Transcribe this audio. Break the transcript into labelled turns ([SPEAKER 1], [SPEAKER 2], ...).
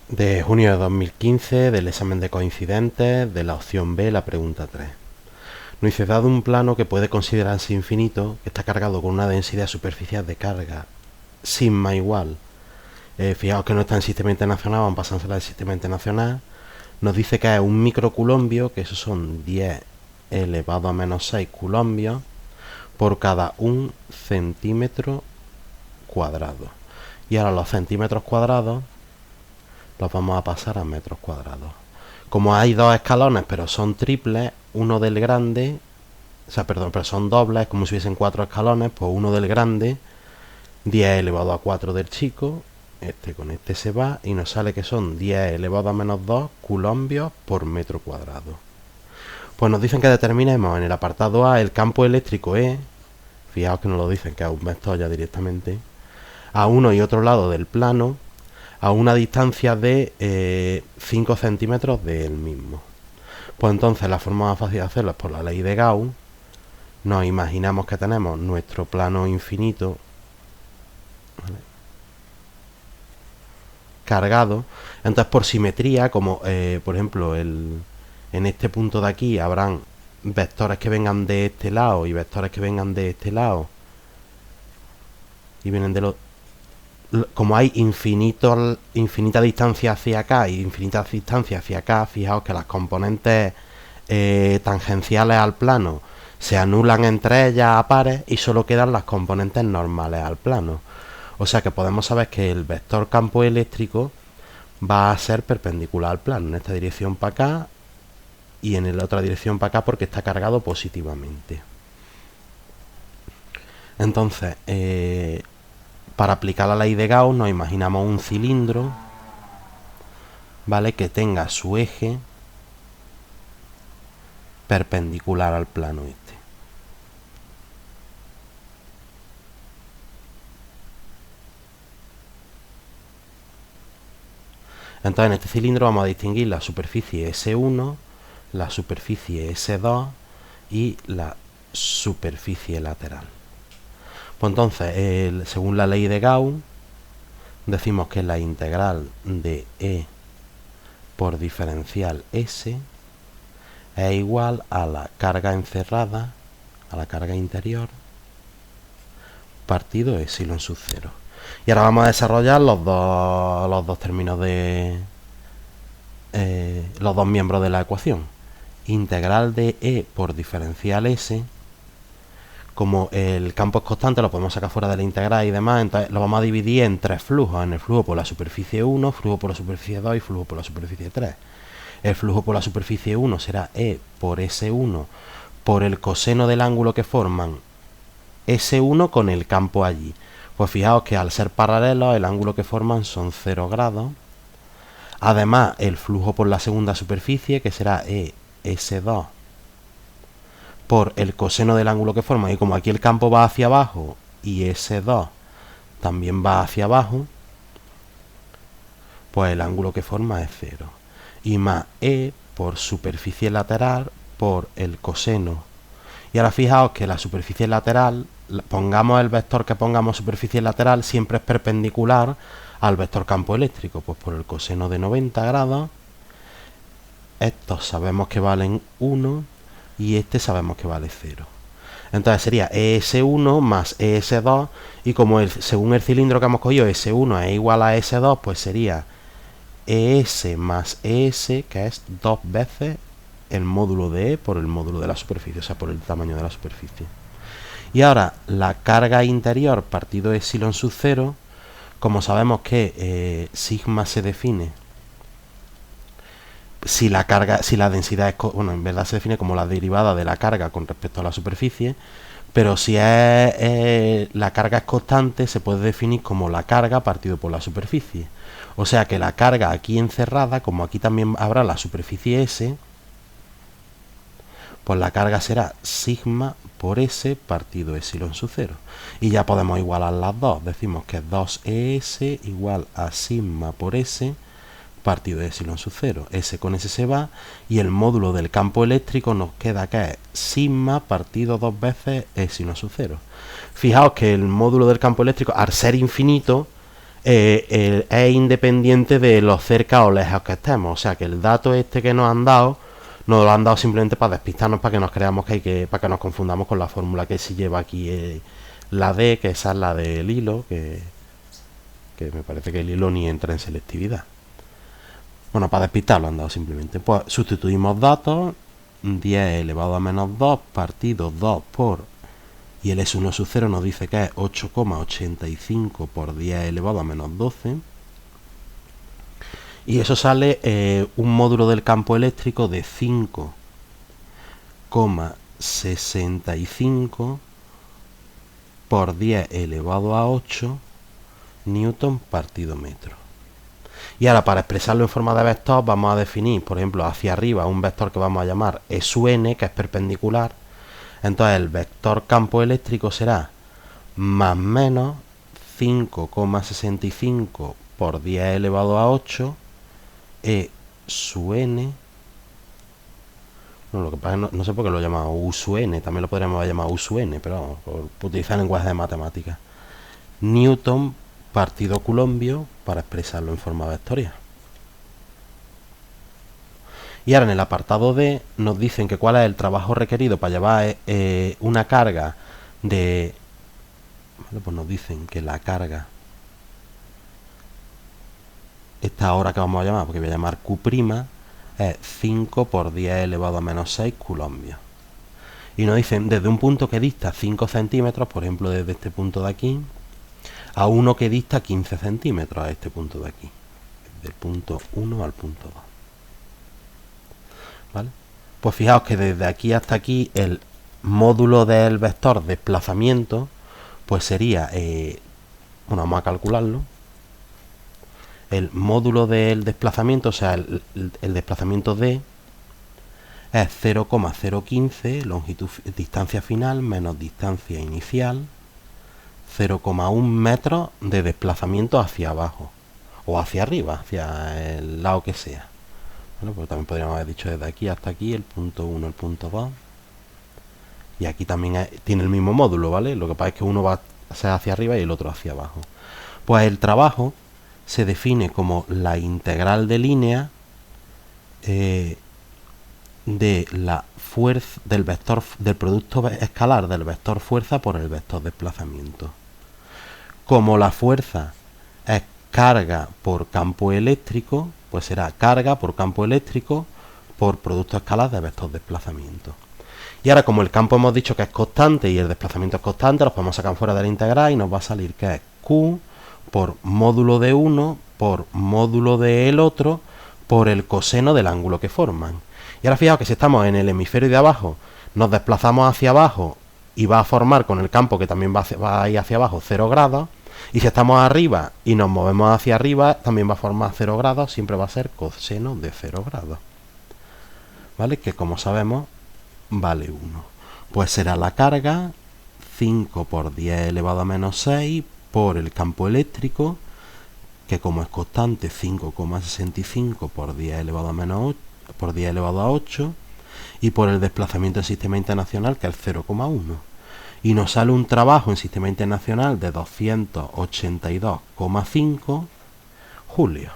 [SPEAKER 1] de junio de 2015 del examen de coincidentes de la opción B, la pregunta 3. Nos dice, dado un plano que puede considerarse infinito, que está cargado con una densidad superficial de carga sigma igual, fijaos que no está en sistema internacional, vamos pasándosela del sistema internacional, nos dice que es un microculombio, que esos son 10 elevado a menos 6 culombios por cada 1 centímetro cuadrado. Y ahora los centímetros cuadrados los vamos a pasar a metros cuadrados. Como hay dos escalones, pero son triples, uno del grande, o sea, perdón, pero son dobles, como si hubiesen 4 escalones, pues uno del grande, 10 elevado a 4 del chico, este con este se va, y nos sale que son 10 elevado a menos 2 culombios por metro cuadrado. Pues nos dicen que determinemos en el apartado A el campo eléctrico E, fijaos que nos lo dicen que es un vector ya directamente, a uno y otro lado del plano, a una distancia de 5 centímetros del mismo. Pues entonces la forma más fácil de hacerlo es por la ley de Gauss. Nos imaginamos que tenemos nuestro plano infinito, ¿vale?, cargado. Entonces por simetría, como por ejemplo en este punto de aquí habrán vectores que vengan de este lado y vectores que vengan de este lado y vienen de los, como hay infinita distancia hacia acá y infinita distancia hacia acá, fijaos que las componentes tangenciales al plano se anulan entre ellas a pares y solo quedan las componentes normales al plano. O sea que podemos saber que el vector campo eléctrico va a ser perpendicular al plano, en esta dirección para acá y en la otra dirección para acá porque está cargado positivamente. Entonces, para aplicar la ley de Gauss nos imaginamos un cilindro, ¿vale?, que tenga su eje perpendicular al plano este. Entonces en este cilindro vamos a distinguir la superficie S1, la superficie S2 y la superficie lateral. Pues entonces, según la ley de Gauss, decimos que la integral de E por diferencial S es igual a la carga encerrada, a la carga interior, partido epsilon sub 0. Y ahora vamos a desarrollar los dos términos de los dos miembros de la ecuación. Integral de E por diferencial S, como el campo es constante, lo podemos sacar fuera de la integral y demás, entonces lo vamos a dividir en tres flujos, en el flujo por la superficie 1, flujo por la superficie 2 y flujo por la superficie 3. El flujo por la superficie 1 será E por S1 por el coseno del ángulo que forman S1 con el campo allí. Pues fijaos que al ser paralelos el ángulo que forman son 0 grados. Además el flujo por la segunda superficie, que será E S2 por el coseno del ángulo que forman, y como aquí el campo va hacia abajo y S2 también va hacia abajo, pues el ángulo que forma es 0. Y más E por superficie lateral por el coseno. Y ahora fijaos que la superficie lateral, pongamos el vector que pongamos superficie lateral, siempre es perpendicular al vector campo eléctrico, pues por el coseno de 90 grados, estos sabemos que valen 1 y este sabemos que vale 0. Entonces sería ES1 más ES2, y como según el cilindro que hemos cogido S1 es igual a S2, pues sería ES más ES, que es 2 veces el módulo de E por el módulo de la superficie, o sea, por el tamaño de la superficie. Y ahora la carga interior partido epsilon sub 0, como sabemos que sigma se define si la densidad es, bueno, en verdad se define como la derivada de la carga con respecto a la superficie, pero si la carga es constante, se puede definir como la carga partido por la superficie. O sea que la carga aquí encerrada, como aquí también habrá la superficie S, pues la carga será sigma por S partido epsilon sub 0. Y ya podemos igualar las dos. Decimos que 2ES igual a sigma por S partido de epsilon sub 0. S con S se va y el módulo del campo eléctrico nos queda que es sigma partido 2 veces epsilon sub 0. Fijaos que el módulo del campo eléctrico, al ser infinito, es independiente de lo cerca o lejos que estemos. O sea que el dato este que nos han dado, nos lo han dado simplemente para despistarnos, para que nos creamos para que nos confundamos con la fórmula que sí lleva aquí la D, que esa es la del hilo, que me parece que el hilo ni entra en selectividad. Bueno, para despistar lo han dado simplemente. Pues sustituimos datos, 10 elevado a menos 2 partido 2 por, y el S1 sub 0 nos dice que es 8,85 por 10 elevado a menos 12. Y eso sale un módulo del campo eléctrico de 5,65 por 10 elevado a 8 newton partido metro. Y ahora, para expresarlo en forma de vector, vamos a definir, por ejemplo, hacia arriba un vector que vamos a llamar E sub n, que es perpendicular. Entonces el vector campo eléctrico será más menos 5,65 por 10 elevado a 8 E sub n. No, lo que pasa es que no sé por qué lo llamamos U sub n, también lo podríamos haber llamado U sub n, pero por utilizar lenguaje de matemáticas. Newton partido coulombio, para expresarlo en forma vectorial. Y ahora en el apartado D nos dicen que cuál es el trabajo requerido para llevar una carga de... Bueno, pues nos dicen que la carga, esta hora que vamos a llamar, porque voy a llamar Q', es 5 por 10 elevado a menos 6 coulombios. Y nos dicen desde un punto que dista 5 centímetros, por ejemplo desde este punto de aquí, a uno que dista 15 centímetros a este punto de aquí, del punto 1 al punto 2. ¿Vale? Pues fijaos que desde aquí hasta aquí el módulo del vector desplazamiento pues sería, bueno, vamos a calcularlo. El módulo del desplazamiento, o sea, el desplazamiento D es 0,015 longitud, distancia final menos distancia inicial, 0,1 metros de desplazamiento hacia abajo o hacia arriba, hacia el lado que sea. Bueno, pues también podríamos haber dicho desde aquí hasta aquí, el punto 1, el punto 2. Y aquí también tiene el mismo módulo, ¿vale? Lo que pasa es que uno va a ser hacia arriba y el otro hacia abajo. Pues el trabajo se define como la integral de línea de la fuerza del vector, del producto escalar del vector fuerza por el vector desplazamiento. Como la fuerza es carga por campo eléctrico, pues será carga por campo eléctrico por producto escalar de vector desplazamiento. Y ahora, como el campo hemos dicho que es constante y el desplazamiento es constante, los podemos sacar fuera de la integral y nos va a salir que es Q por módulo de uno por módulo del otro por el coseno del ángulo que forman. Y ahora fijaos que si estamos en el hemisferio de abajo, nos desplazamos hacia abajo y va a formar con el campo que también va a ir hacia abajo 0 grados. Y si estamos arriba y nos movemos hacia arriba, también va a formar 0 grados, siempre va a ser coseno de 0 grados. ¿Vale? Que como sabemos, vale 1. Pues será la carga 5 por 10 elevado a menos 6 por el campo eléctrico, que como es constante 5,65 por 10 elevado a menos 8, por 10 elevado a 8, y por el desplazamiento del sistema internacional, que es 0,1. Y nos sale un trabajo en sistema internacional de 282,5 julios.